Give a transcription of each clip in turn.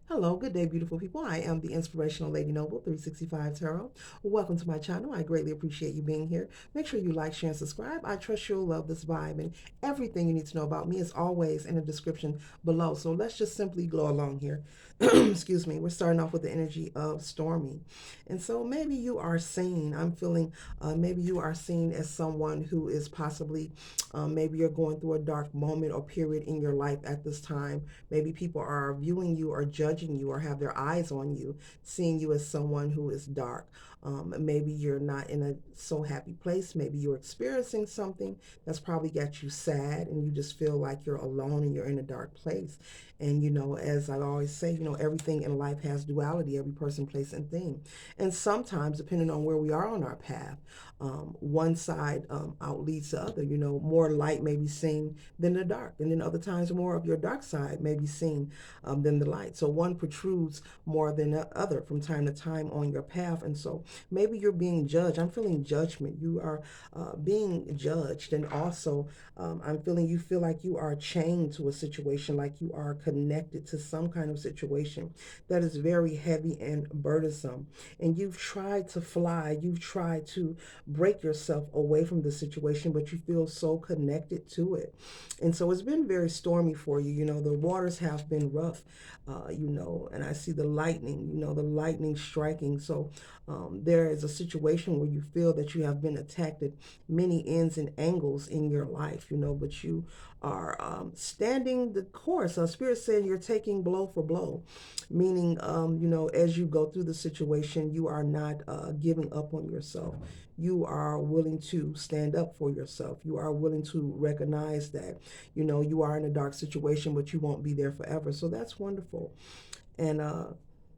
Hello, good day, beautiful people. I am the Inspirational Lady Noble 365 Tarot. Welcome to my channel. I greatly appreciate you being here. Make sure you like, share, and subscribe. I trust you'll love this vibe, and everything you need to know about me is always in the description below. So let's just simply go along here. Excuse me. We're starting off with the energy of Stormy. And so maybe you are seen. I'm feeling maybe you are seen as someone who is possibly, maybe you're going through a dark moment or period in your life at this time. Maybe people are viewing you or judging you or have their eyes on you, seeing you as someone who is dark. Maybe you're not in a so happy place. Maybe you're experiencing something that's probably got you sad and you just feel like you're alone and you're in a dark place. And, as I always say, everything in life has duality, every person, place, and thing. And sometimes, depending on where we are on our path, one side outleads the other. More light may be seen than the dark. And then other times, more of your dark side may be seen than the light. So one protrudes more than the other from time to time on your path. And so maybe you're being judged. I'm feeling judgment. You are being judged. And also, I'm feeling you feel like you are chained to a situation, like you are connected to some kind of situation that is very heavy and burdensome. And you've tried to fly, you've tried to break yourself away from the situation, but you feel so connected to it. And so it's been very stormy for you. The waters have been rough, and I see the lightning striking. So there is a situation where you feel that you have been attacked at many ends and angles in your life, but you are standing the course. Spirit saying you're taking blow for blow, meaning, as you go through the situation, you are not giving up on yourself. You are willing to stand up for yourself. You are willing to recognize that, you are in a dark situation, but you won't be there forever. So that's wonderful. And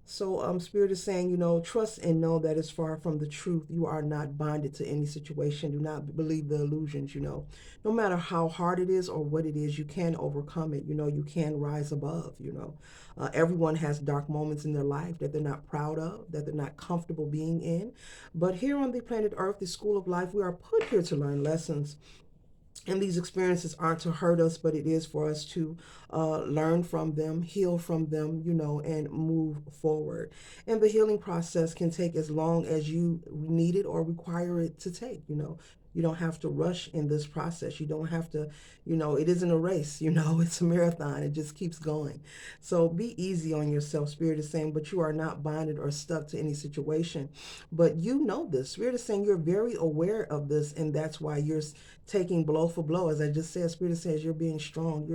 Spirit is saying, trust and know that it's far from the truth. You are not bonded to any situation. Do not believe the illusions. No matter how hard it is or what it is, you can overcome it. You can rise above. Everyone has dark moments in their life that they're not proud of, that they're not comfortable being in. But here on the planet Earth, the school of life, we are put here to learn lessons, and these experiences aren't to hurt us, but it is for us to learn from them, heal from them, and move forward. And the healing process can take as long as you need it or require it to take. You don't have to rush in this process. You don't have to, it isn't a race, it's a marathon. It just keeps going. So be easy on yourself. Spirit is saying, but you are not bonded or stuck to any situation. But you know this. Spirit is saying you're very aware of this, and that's why you're taking blow for blow. As I just said, Spirit says you're being strong.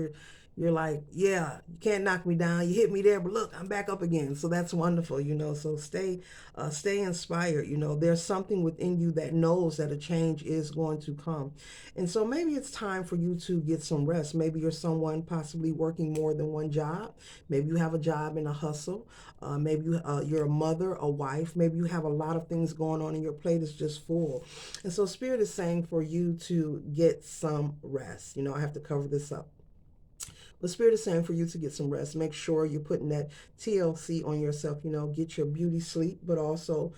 You're like, yeah, you can't knock me down. You hit me there, but look, I'm back up again. So that's wonderful. So stay inspired. There's something within you that knows that a change is going to come. And so maybe it's time for you to get some rest. Maybe you're someone possibly working more than one job. Maybe you have a job in a hustle. You're a mother, a wife. Maybe you have a lot of things going on and your plate is just full. And so Spirit is saying for you to get some rest. I have to cover this up. The Spirit is saying for you to get some rest. Make sure you're putting that TLC on yourself. Get your beauty sleep, but also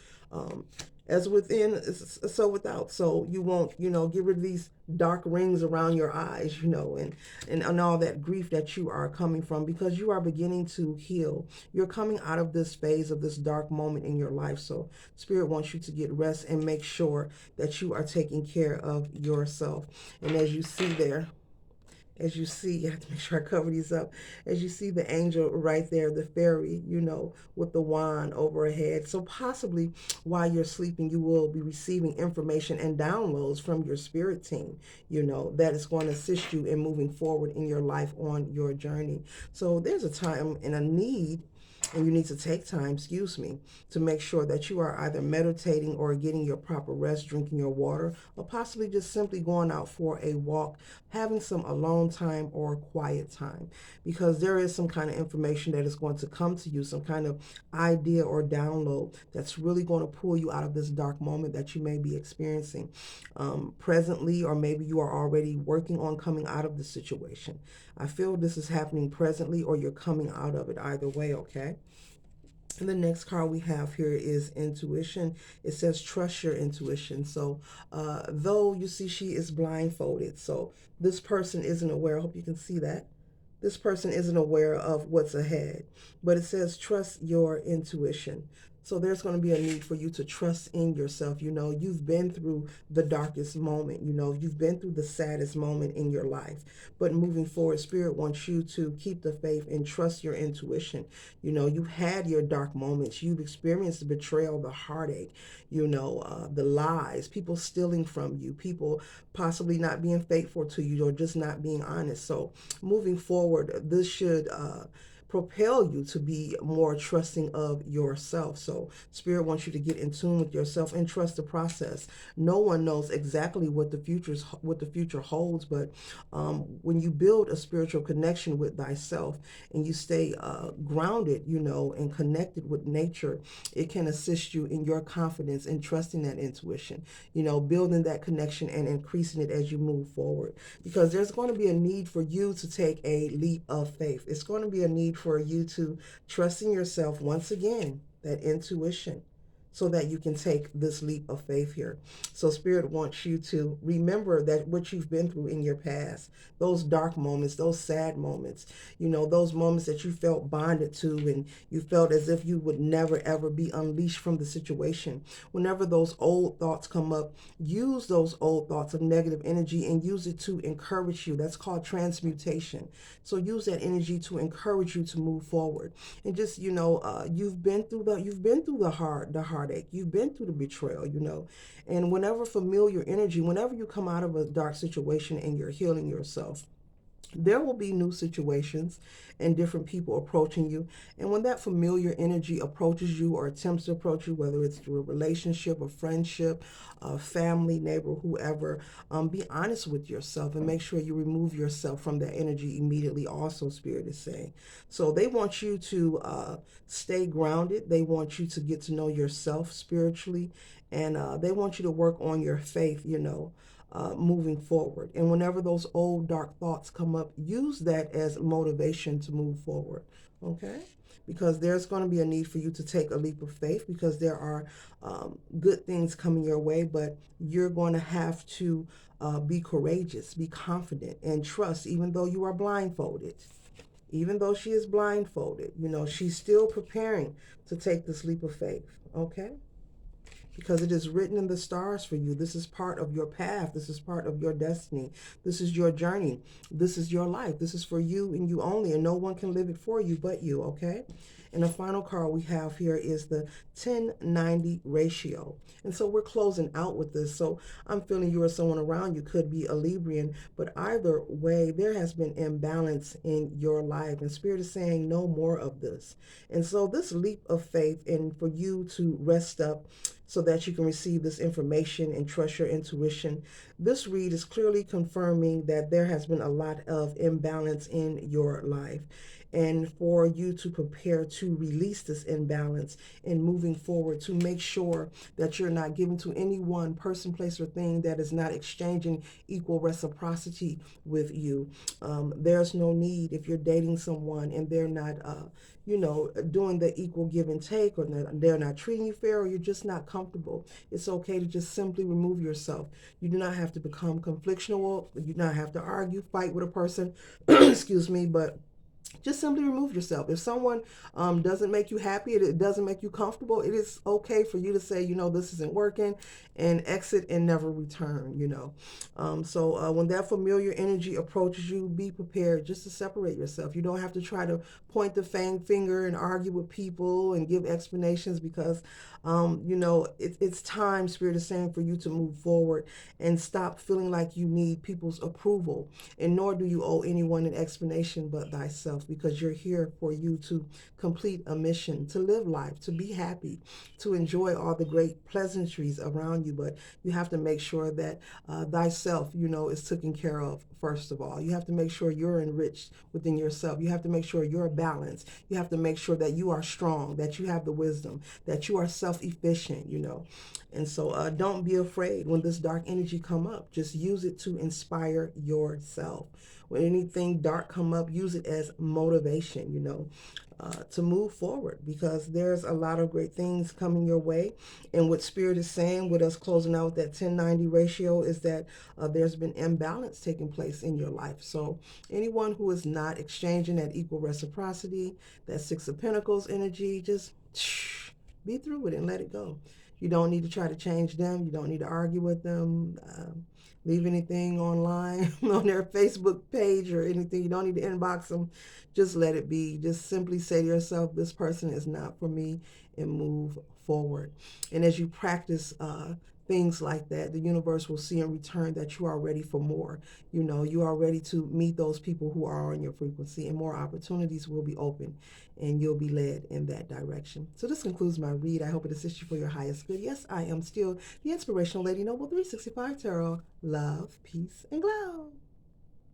as within, so without. So you won't, get rid of these dark rings around your eyes, and all that grief that you are coming from, because you are beginning to heal. You're coming out of this phase of this dark moment in your life. So Spirit wants you to get rest and make sure that you are taking care of yourself. And as you see there, as you see, you have to make sure I cover these up. As you see the angel right there, the fairy, with the wand over her head. So possibly while you're sleeping, you will be receiving information and downloads from your spirit team, that is going to assist you in moving forward in your life on your journey. So there's a time and a need, and you need to take time, to make sure that you are either meditating or getting your proper rest, drinking your water, or possibly just simply going out for a walk, having some alone time or quiet time, because there is some kind of information that is going to come to you, some kind of idea or download that's really going to pull you out of this dark moment that you may be experiencing presently, or maybe you are already working on coming out of the situation. I feel this is happening presently, or you're coming out of it, either way, okay? And the next card we have here is intuition. It says trust your intuition. So though you see she is blindfolded, so this person isn't aware. I hope you can see that. This person isn't aware of what's ahead, but it says trust your intuition. So there's going to be a need for you to trust in yourself. You've been through the darkest moment. You've been through the saddest moment in your life. But moving forward, Spirit wants you to keep the faith and trust your intuition. You've had your dark moments. You've experienced the betrayal, the heartache, the lies, people stealing from you, people possibly not being faithful to you or just not being honest. So moving forward, this should propel you to be more trusting of yourself. So Spirit wants you to get in tune with yourself and trust the process. No one knows exactly what the future holds, but when you build a spiritual connection with thyself and you stay grounded, and connected with nature, it can assist you in your confidence and trusting that intuition, building that connection and increasing it as you move forward. Because there's going to be a need for you to take a leap of faith. It's going to be a need for you to trust in yourself once again, that intuition, so that you can take this leap of faith here. So Spirit wants you to remember that what you've been through in your past, those dark moments, those sad moments, those moments that you felt bonded to and you felt as if you would never ever be unleashed from the situation. Whenever those old thoughts come up, use those old thoughts of negative energy and use it to encourage you. That's called transmutation. So use that energy to encourage you to move forward. And just, you've been through the heartache, you've been through the betrayal, and whenever familiar energy, whenever you come out of a dark situation and you're healing yourself, there will be new situations and different people approaching you. And when that familiar energy approaches you or attempts to approach you, whether it's through a relationship, a friendship, a family, neighbor, whoever, be honest with yourself and make sure you remove yourself from that energy immediately, also, Spirit is saying. So they want you to stay grounded. They want you to get to know yourself spiritually. And they want you to work on your faith, moving forward. And whenever those old dark thoughts come up, use that as motivation to move forward. Okay? Because there's going to be a need for you to take a leap of faith, because there are good things coming your way, but you're going to have to be courageous, be confident, and trust, even though you are blindfolded. Even though she is blindfolded, she's still preparing to take this leap of faith. Okay? Because it is written in the stars for you. This is part of your path. This is part of your destiny. This is your journey. This is your life. This is for you and you only, and no one can live it for you but you, okay? And the final card we have here is the 10-90 ratio. And so we're closing out with this. So I'm feeling you or someone around you could be a Librian, but either way, there has been imbalance in your life. And Spirit is saying no more of this. And so this leap of faith, and for you to rest up so that you can receive this information and trust your intuition, this read is clearly confirming that there has been a lot of imbalance in your life. And for you to prepare to release this imbalance and moving forward, to make sure that you're not giving to any one person, place, or thing that is not exchanging equal reciprocity with you. There's no need, if you're dating someone and they're not doing the equal give and take, or they're not treating you fair, or you're just not comfortable, it's okay to just simply remove yourself. You do not have to become conflictual. You do not have to argue, fight with a person, excuse me, but just simply remove yourself. If someone doesn't make you happy, it doesn't make you comfortable, it is okay for you to say, this isn't working, and exit and never return, So when that familiar energy approaches you, be prepared just to separate yourself. You don't have to try to point the finger and argue with people and give explanations, because, it's time, Spirit is saying, for you to move forward and stop feeling like you need people's approval. And nor do you owe anyone an explanation but thyself, because you're here for you to complete a mission, to live life, to be happy, to enjoy all the great pleasantries around you. But you have to make sure that thyself, is taken care of. First of all, you have to make sure you're enriched within yourself. You have to make sure you're balanced. You have to make sure that you are strong, that you have the wisdom, that you are self-efficient, And so don't be afraid when this dark energy come up. Just use it to inspire yourself. when anything dark come up, use it as motivation, to move forward, because there's a lot of great things coming your way. And what Spirit is saying with us closing out with that 1090 ratio is that there's been imbalance taking place in your life. So anyone who is not exchanging that equal reciprocity, that Six of Pentacles energy, just be through with it and let it go. You don't need to try to change them. You don't need to argue with them. Leave anything online on their Facebook page or anything. You don't need to inbox them. Just let it be. Just simply say to yourself, this person is not for me, and move forward. And as you practice things like that, the universe will see in return that you are ready for more. You are ready to meet those people who are on your frequency, and more opportunities will be open, and you'll be led in that direction. So this concludes my read. I hope it assists you for your highest good. Yes, I am still the Inspirational Lady Noble 365 Tarot. Love, peace, and glow.